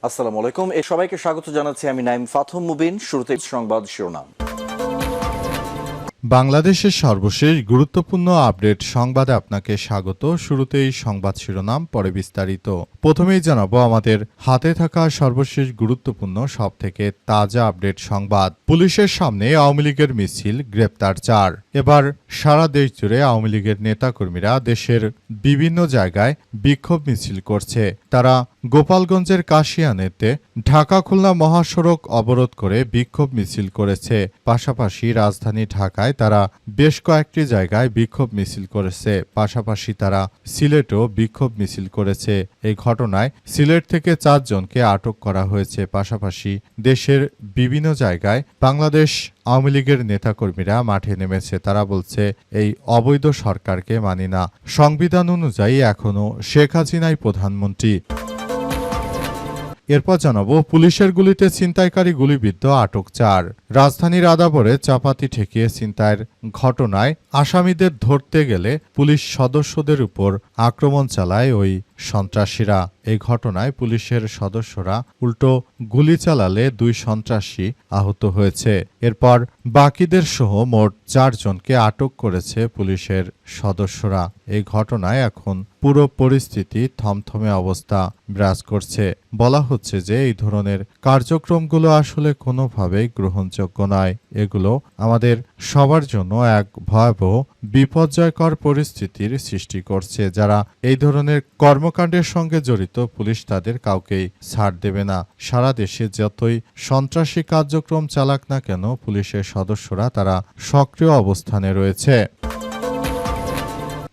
আসসালামু আলাইকুম। সবাইকে স্বাগত জানাচ্ছি আমি নাইম ফাথম মুবিন। শুরুতে সংবাদ শিরোনাম। বাংলাদেশের সর্বশেষ গুরুত্বপূর্ণ আপডেট সংবাদে আপনাকে স্বাগত। শুরুতেই সংবাদ শিরোনাম, পরে বিস্তারিত। প্রথমেই জানাবো আমাদের হাতে থাকা সর্বশেষ গুরুত্বপূর্ণ সবথেকে তাজা আপডেট সংবাদ। পুলিশের সামনে আওয়ামী লীগের মিছিল, গ্রেপ্তার 4। এবার সারা দেশ জুড়ে আওয়ামী লীগের নেতাকর্মীরা দেশের বিভিন্ন জায়গায় বিক্ষোভ মিছিল করছে। তারা গোপালগঞ্জের কাশিয়ানীতে ঢাকা খুলনা মহাসড়ক অবরোধ করে বিক্ষোভ মিছিল করেছে। পাশাপাশি রাজধানী ঢাকায় তারা বেশ কয়েকটি জায়গায় বিক্ষোভ মিছিল করেছে। পাশাপাশি তারা সিলেটেও বিক্ষোভ মিছিল করেছে। এই ঘটনায় সিলেট থেকে 4 জনকে আটক করা হয়েছে। পাশাপাশি দেশের বিভিন্ন জায়গায় বাংলাদেশ আওয়ামী লীগের নেতাকর্মীরা মাঠে নেমেছে। তারা বলছে, এই অবৈধ সরকারকে মানি না। সংবিধান অনুযায়ী এখনও শেখ হাসিনাই প্রধানমন্ত্রী। এরপর জানাবো, পুলিশের গুলিতে ছিনতাইকারী গুলিবিদ্ধ, আটক 4। রাজধানীর আদাবরে চাপাতি ঠেকিয়ে ছিনতাইয়ের ঘটনায় আসামিদের ধরতে গেলে পুলিশ সদস্যদের উপর আক্রমণ চালায় ওই সন্ত্রাসীরা। এই ঘটনায় পুলিশের সদস্যরা উল্টো গুলি চালালে 2 সন্ত্রাসী আহত হয়েছে। এরপর বাকিদের সহ মোট 4 জনকে আটক করেছে পুলিশের সদস্যরা। এই ঘটনায় এখন পুরো পরিস্থিতি থমথমে অবস্থা বিরাজ করছে। বলা হচ্ছে যে এই ধরনের কার্যক্রমগুলো আসলে কোনোভাবেই গ্রহণযোগ্য নয়। এগুলো আমাদের সবার জন্য এক ভয়াবহ বিপর্যয়কর পরিস্থিতির সৃষ্টি করছে। যারা এই ধরনের কর্মকাণ্ডের সঙ্গে জড়িত, পুলিশ তাদের কাউকেই ছাড় দেবে না। সারা দেশে যতই সন্ত্রাসী কার্যক্রম চালাক না কেন, পুলিশের সদস্যরা তারা সক্রিয় অবস্থানে রয়েছে।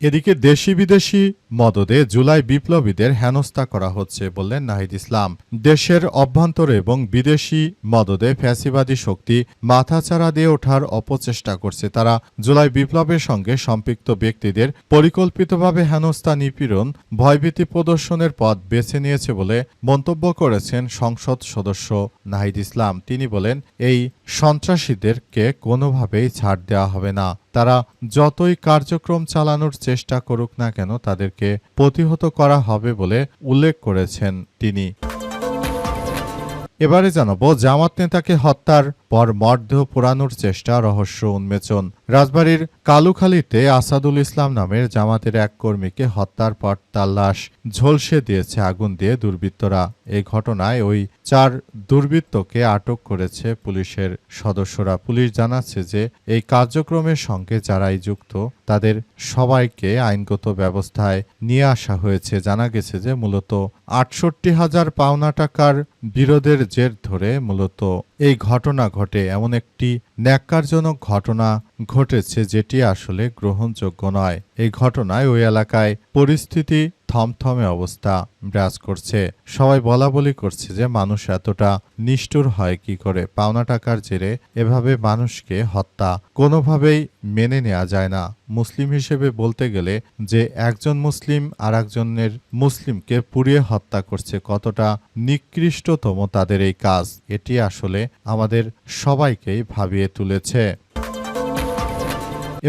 এদিকে দেশি বিদেশি মদদে জুলাই বিপ্লবীদের হেনস্থা করা হচ্ছে বললেন নাহিদ ইসলাম। দেশের অভ্যন্তরে এবং বিদেশি মদদে ফ্যাসিবাদী শক্তি মাথাচাড়া দিয়ে ওঠার অপচেষ্টা করছে। তারা জুলাই বিপ্লবের সঙ্গে সম্পৃক্ত ব্যক্তিদের পরিকল্পিতভাবে হেনস্থা, নিপীড়ন, ভয়ভীতি প্রদর্শনের পথ বেছে নিয়েছে বলে মন্তব্য করেছেন সংসদ সদস্য নাহিদ ইসলাম। তিনি বলেন, এই সন্ত্রাসীদেরকে কোনোভাবেই ছাড় দেওয়া হবে না। তারা যতই কার্যক্রম চালানোর চেষ্টা করুক না কেন, তাদেরকে প্রতিহত করা হবে বলে উল্লেখ করেছেন তিনি। এবারে জানাবো, জামাত নেতাকে হত্যার পর মরদেহ পোড়ানোর চেষ্টা, রহস্য উন্মোচন। রাজবাড়ীর কালুখালীতে আসাদুল ইসলাম নামের জামাতের এক কর্মীকে হত্যার পর তার লাশ ঝলসে দিয়েছে আগুন দিয়ে দুর্বৃত্তরা। এই ঘটনায় ওই 4 দুর্বৃত্তকে আটক করেছে পুলিশের সদস্যরা। পুলিশ জানাচ্ছে যে এই কার্যক্রমের সঙ্গে যারাই যুক্ত তাদের সবাইকে আইনগত ব্যবস্থায় নিয়ে আসা হয়েছে। জানা গেছে যে মূলত 68,000 পাওনা টাকার বিরোধের জের ধরে মূলত এই ঘটনা ঘটে। এমন একটি ন্যাক্কারজনক ঘটনা ঘটেছে যেটি আসলে গ্রহণযোগ্য নয়। এই ঘটনায় ওই এলাকায় পরিস্থিতি থমথমে অবস্থা বিরাজ করছে। সবাই বলাবলি করছে যে মানুষ এতটা নিষ্ঠুর হয় কি করে? পাওনা টাকার জেরে এভাবে মানুষকে হত্যা কোনোভাবেই মেনে নেওয়া যায় না। মুসলিম হিসেবে বলতে গেলে যে একজন মুসলিম আর একজনের মুসলিমকে পুড়িয়ে হত্যা করছে, কতটা নিকৃষ্টতম তাদের এই কাজ, এটি আসলে আমাদের সবাইকেই ভাবিয়ে তুলেছে।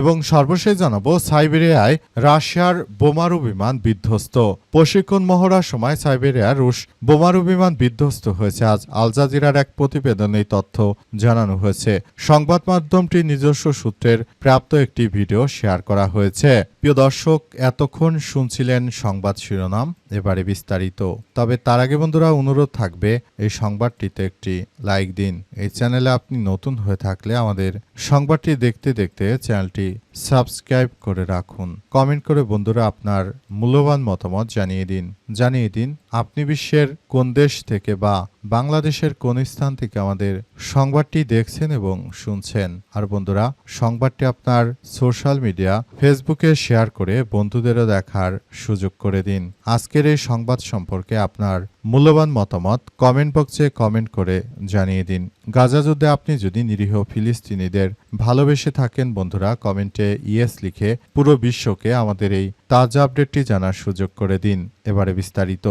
এবং সর্বশেষ জানাবো, সাইবেরিয়ায় রাশিয়ার বোমারু বিমান বিধ্বস্ত। প্রশিক্ষণ মহড়ার সময় সাইবেরিয়ার রুশ বোমারু বিমান বিধ্বস্ত হয়েছে। আজ আল জাজিরার এক প্রতিবেদনে এই তথ্য জানানো হয়েছে। সংবাদ মাধ্যমটি নিজস্ব সূত্রের প্রাপ্ত একটি ভিডিও শেয়ার করা হয়েছে। প্রিয় দর্শক, এতক্ষণ শুনছিলেন সংবাদ শিরোনাম, এবারে বিস্তারিত। তবে তার আগে বন্ধুরা, অনুরোধ থাকবে এই সংবাদটিতে একটি লাইক দিন। এই চ্যানেলে আপনি নতুন হয়ে থাকলে আমাদের সংবাদটি দেখতে দেখতে চ্যানেলটি সাবস্ক্রাইব করে রাখুন। কমেন্ট করে বন্ধুরা আপনার মূল্যবান মতামত জানিয়ে দিন আপনি বিশ্বের কোন দেশ থেকে বা বাংলাদেশের কোন স্থান থেকে আমাদের সংবাদটি দেখছেন এবং শুনছেন। আর বন্ধুরা, সংবাদটি আপনার সোশ্যাল মিডিয়া ফেসবুকে শেয়ার করে বন্ধুদেরও দেখার সুযোগ করে দিন। আজকের এই সংবাদ সম্পর্কে আপনার মূল্যবান মতামত কমেন্ট বক্সে কমেন্ট করে জানিয়ে দিন। গাজা যুদ্ধে আপনি যদি নিরীহ ফিলিস্তিনিদের ভালোবেসে থাকেন বন্ধুরা, কমেন্টে ইয়েস লিখে পুরো বিশ্বকে আমাদের এই তাজা আপডেটটি জানার সুযোগ করে দিন। এবারে বিস্তারিত।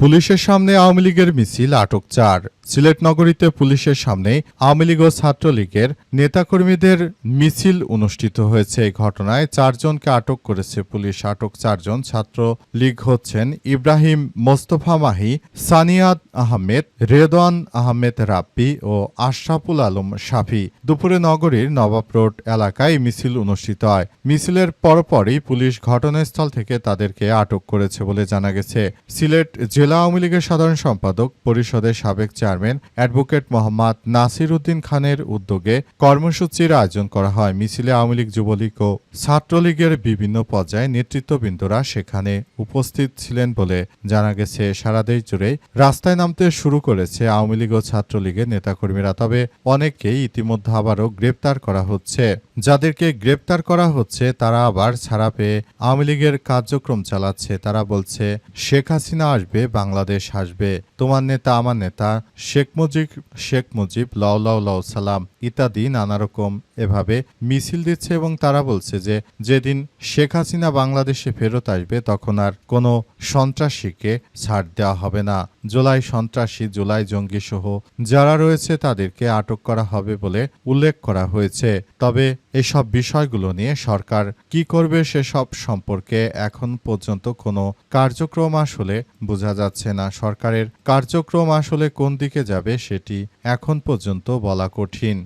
পুলিশের সামনে আওয়ামী লীগের মিছিল, আটক 4। সিলেট নগরীতে পুলিশের সামনে আওয়ামী লীগ ও ছাত্রলীগের নেতাকর্মীদের মিছিল অনুষ্ঠিত হয়েছে। এই ঘটনায় 4 জনকে আটক করেছে পুলিশ। আটক 4 জন ছাত্রলীগ হচ্ছেন ইব্রাহিম মোস্তফা মাহি, সানিয়াদ আহমেদ, রেদওয়ান আহমেদ রাব্বি ও আশরাফুল আলম শাফি। দুপুরে নগরীর নবাব রোড এলাকায় মিছিল অনুষ্ঠিত হয়। মিছিলের পরপরই পুলিশ ঘটনাস্থল থেকে তাদেরকে আটক করেছে বলে জানা গেছে। সিলেট জেলা আওয়ামী লীগের সাধারণ সম্পাদক পরিষদের সাবেক চেয়ারম্যান অ্যাডভোকেট মোহাম্মদ নাসির উদ্দিন খানের উদ্যোগে কর্মসূচির আয়োজন করা হয়। মিছিলে আওয়ামী লীগ, যুবলীগ ও ছাত্রলীগের বিভিন্ন পর্যায়ে নেতৃত্ববৃন্দরা সেখানে উপস্থিত ছিলেন বলে জানা গেছে। সারা দেশ জুড়ে রাস্তায় নামতে শুরু করেছে আওয়ামী লীগ ও ছাত্রলীগের নেতাকর্মীরা। তবে অনেককেই ইতিমধ্যে আবারও গ্রেপ্তার করা হচ্ছে। যাদেরকে গ্রেপ্তার করা হচ্ছে তারা আবার ছাড়া পেয়ে আওয়ামী লীগের কার্যক্রম চালাচ্ছে। তারা বলছে শেখ হাসিনা আসবে, বাংলাদেশ আসবে, তোমার নেতা আমার নেতা, শেখ মুজিব লাউ লাউ লাউ সালাম ইত্যাদি নানা রকম এভাবে মিছিল দিচ্ছে এবং তারা বলছে যে যেদিন শেখ হাসিনা বাংলাদেশে ফেরত আসবে তখন আর কোনো সন্ত্রাসীকে ছাড় দেওয়া হবে না। জুলাই সন্ত্রাসী, জুলাই জঙ্গি সহ যারা রয়েছে তাদেরকে আটক করা হবে বলে উল্লেখ করা হয়েছে। তবে এসব বিষয়গুলো নিয়ে সরকার কি করবে সেসব সম্পর্কে এখন পর্যন্ত কোনো কার্যক্রম আসলে বোঝা যাচ্ছে না। সরকারের কার্যক্রম আসলে কোন দিকে যাবে সেটি এখন পর্যন্ত বলা কঠিন।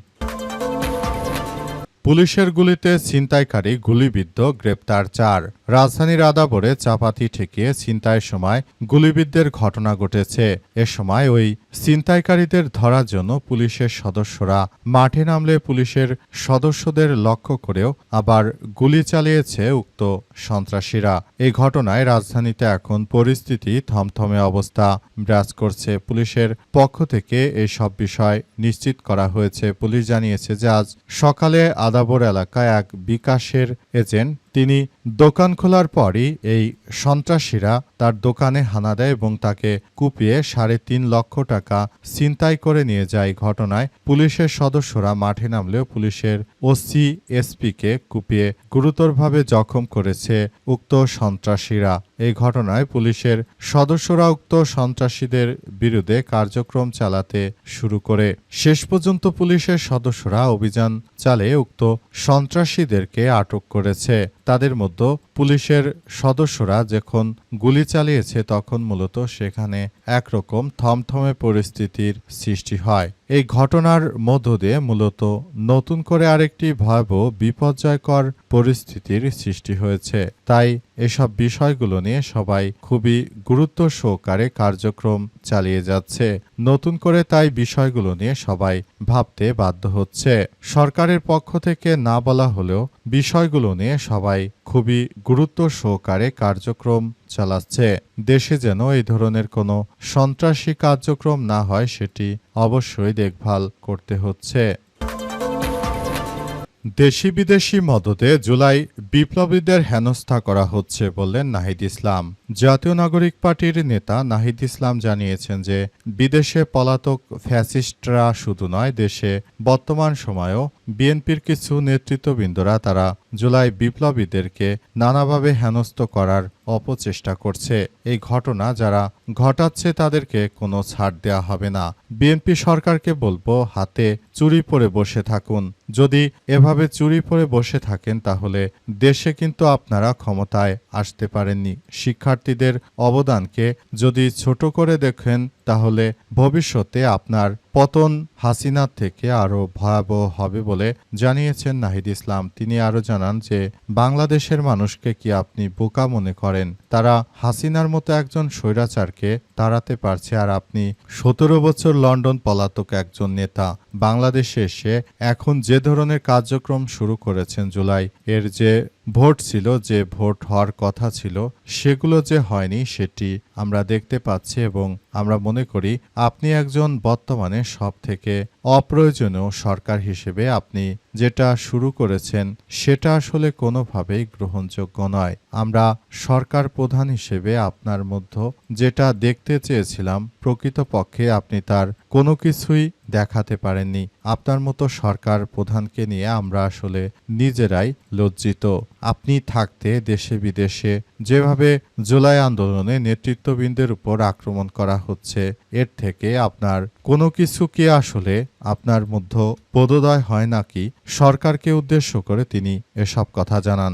পুলিশের গুলিতে ছিনতাইকারী গুলিবিদ্ধ, গ্রেপ্তার 4। রাজধানীর আদাবরে চাপাতি ঠেকিয়ে ছিনতাইয়ের সময় গুলিবিদ্ধের ঘটনা ঘটেছে। এ সময় ওই ছিনতাইকারীদের ধরার জন্য পুলিশের সদস্যরা মাঠে নামলে পুলিশের সদস্যদের লক্ষ্য করেও আবার গুলি চালিয়েছে উক্ত সন্ত্রাসীরা। এই ঘটনায় রাজধানীতে এখন পরিস্থিতি থমথমে অবস্থা বিরাজ করছে। পুলিশের পক্ষ থেকে এই সব বিষয় নিশ্চিত করা হয়েছে। পুলিশ জানিয়েছে যে আজ সকালে আদাবর এলাকায় এক বিকাশের এজেন্ট তিনি দোকান খোলার পরই এই সন্ত্রাসীরা তার দোকানে হানা দেয় এবং তাকে কুপিয়ে 3.5 লক্ষ টাকা ছিনতাই করে নিয়ে যায়। ঘটনায় পুলিশের সদস্যরা মাঠে নামলেও পুলিশের ওসি এসপিকে কুপিয়ে গুরুতরভাবে জখম করেছে উক্ত সন্ত্রাসীরা। এই ঘটনায় পুলিশের সদস্যরা উক্ত সন্ত্রাসীদের বিরুদ্ধে কার্যক্রম চালাতে শুরু করে। শেষ পর্যন্ত পুলিশের সদস্যরা অভিযান চালিয়ে উক্ত সন্ত্রাসীদেরকে আটক করেছে। তাদের মধ্যে পুলিশের সদস্যরা যখন গুলি চালিয়েছে তখন মূলত সেখানে একরকম থমথমে পরিস্থিতির সৃষ্টি হয়। এই ঘটনার মধ্য দিয়ে মূলত নতুন করে আরেকটি ভয়াবহ বিপর্যয়কর পরিস্থিতির সৃষ্টি হয়েছে। তাই এসব বিষয়গুলো নিয়ে সবাই খুবই গুরুত্ব সহকারে কার্যক্রম চালিয়ে যাচ্ছে। নতুন করে তাই বিষয়গুলো নিয়ে সবাই ভাবতে বাধ্য হচ্ছে। সরকারের পক্ষ থেকে না বলা হলেও বিষয়গুলো নিয়ে সবাই খুবই গুরুত্ব সহকারে কার্যক্রম চালাচ্ছে। দেশে যেন এই ধরনের কোনো সন্ত্রাসী কার্যক্রম না হয় সেটি অবশ্যই দেখভাল করতে হচ্ছে। দেশি বিদেশি মদদে জুলাই বিপ্লবীদের হেনস্থা করা হচ্ছে বললেন নাহিদ ইসলাম। জাতীয় নাগরিক পার্টির নেতা নাহিদ ইসলাম জানিয়েছেন যে বিদেশে পলাতক ফ্যাসিস্টরা শুধু নয়, দেশে বর্তমান সময়েও বিএনপির কিছু নেতৃত্ববৃন্দরা তারা জুলাই বিপ্লবীদেরকে নানাভাবে হেনস্থ করার অপচেষ্টা করছে। এই ঘটনা যারা ঘটাচ্ছে তাদেরকে কোনো ছাড় দেওয়া হবে না। বিএনপি সরকারকে বলবো, হাতে চুরি পরে বসে থাকুন। যদি এভাবে চুরি পরে বসে থাকেন তাহলে দেশে কিন্তু আপনারা ক্ষমতায় আসতে পারেননি। শিক্ষার্থীদের অবদানকে যদি ছোট করে দেখেন তাহলে ভবিষ্যতে আপনার পতন হাসিনার থেকে আরও ভয়াবহ হবে বলে জানিয়েছেন নাহিদ ইসলাম। তিনি আরও জানান যে বাংলাদেশের মানুষকে কি আপনি বোকা মনে করেন? তারা হাসিনার মতো একজন স্বৈরাচারকে তাড়াতে পারছে, আর আপনি 17 বছর লন্ডন পলাতক একজন নেতা বাংলাদেশে এসে এখন যে ধরনের কার্যক্রম শুরু করেছেন, জুলাই এর যে ভোট ছিল, যে ভোট হওয়ার কথা ছিল, সেগুলো যে হয়নি সেটি আমরা দেখতে পাচ্ছি এবং আমরা মনে করি আপনি একজন বর্তমানে সব থেকে অপ্রয়োজনীয় সরকার হিসেবে আপনি যেটা শুরু করেছেন সেটা আসলে কোনোভাবেই গ্রহণযোগ্য নয়। আমরা সরকার প্রধান হিসেবে আপনার মধ্যে যেটা দেখতে চেয়েছিলাম প্রকৃতপক্ষে আপনি তার কোনো কিছুই দেখাতে পারেননি। আপনার মতো সরকার প্রধানকে নিয়ে আমরা আসলে নিজেরাই লজ্জিত। আপনি থাকতে দেশে বিদেশে যেভাবে জুলাই আন্দোলনে নেতৃত্ববৃন্দের উপর আক্রমণ করা হচ্ছে, এর থেকে আপনার কোনো কিছু কি আসলে আপনার মধ্যে বোধোদয় হয় নাকি? সরকারকে উদ্দেশ্য করে তিনি এসব কথা জানান।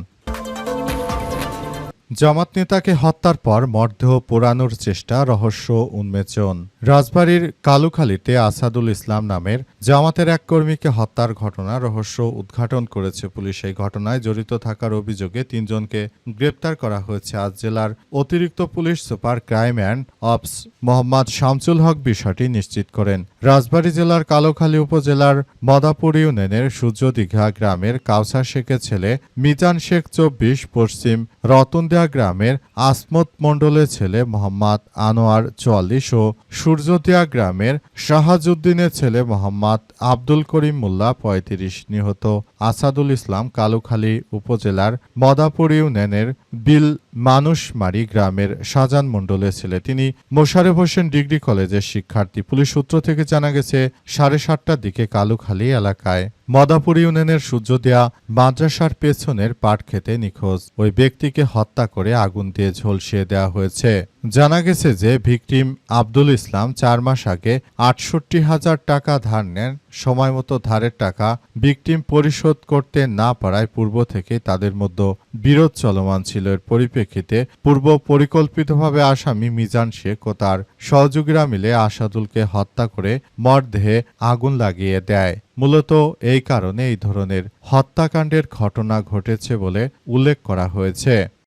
জামাত নেতাকে হত্যার পর মরদেহ পোড়ানোর চেষ্টা, রহস্য উন্মোচন। রাজবাড়ীর কালুখালীতে আসাদুল ইসলাম নামের জামাতের এক কর্মীকে হত্যার ঘটনা রহস্য উদ্ঘাটন করেছে পুলিশ। এই ঘটনায় জড়িত থাকার অভিযোগে ৩ জনকে গ্রেপ্তার করা হয়েছে। আজ জেলার অতিরিক্ত police super crime and ops Mohammad Shamsul Haque বিষয়টি নিশ্চিত করেন। রাজবাড়ী জেলার কালুখালী উপজেলার মদাপুর ইউনিয়নের সূর্যদীঘা গ্রামের কাউসার শেখের ছেলে মিজান শেখ ২৪, পশ্চিম রতনদিয়া গ্রামের আসমত মণ্ডলের ছেলে মোহাম্মদ আনোয়ার ৪৪ ও সূর্যদিয়া গ্রামের শাহাজুদ্দিনের ছেলে মোহাম্মদ আব্দুল করিম মোল্লা ৩৫ নিহত আসাদুল ইসলাম কালুখালী উপজেলার মদাপুর ইউনিয়নের বিল মানুষমারি গ্রামের শাহজান মণ্ডলের ছেলে। তিনি মোশারেফ হোসেন ডিগ্রি কলেজের শিক্ষার্থী। পুলিশ সূত্র থেকে জানা গেছে ৭:৩০টার দিকে কালুখালী এলাকায় মদাপুর ইউনিয়নের সূর্যদিয়া মাদ্রাসার পেছনের পাট খেতে নিখোঁজ ওই ব্যক্তিকে হত্যা করে আগুন দিয়ে ঝলসিয়ে দেওয়া হয়েছে। জানা গেছে যে ভিকটিম আব্দুল ইসলাম ৪ মাস আগে ৬৮,০০০ টাকা ধার নেন। সময়মতো ধারের টাকা ভিকটিম পরিশোধ করতে না পারায় পূর্ব থেকে তাদের মধ্যে বিরোধ চলমান ছিল। এর পরিপ্রেক্ষিতে পূর্ব পরিকল্পিতভাবে আসামি মিজান শেখ ও তার সহযোগীরা মিলে আসাদুলকে হত্যা করে মরদেহে আগুন লাগিয়ে দেয়। মূলত এই কারণে এই ধরনের হত্যাকাণ্ডের ঘটনা ঘটেছে বলে উল্লেখ করা হয়েছে।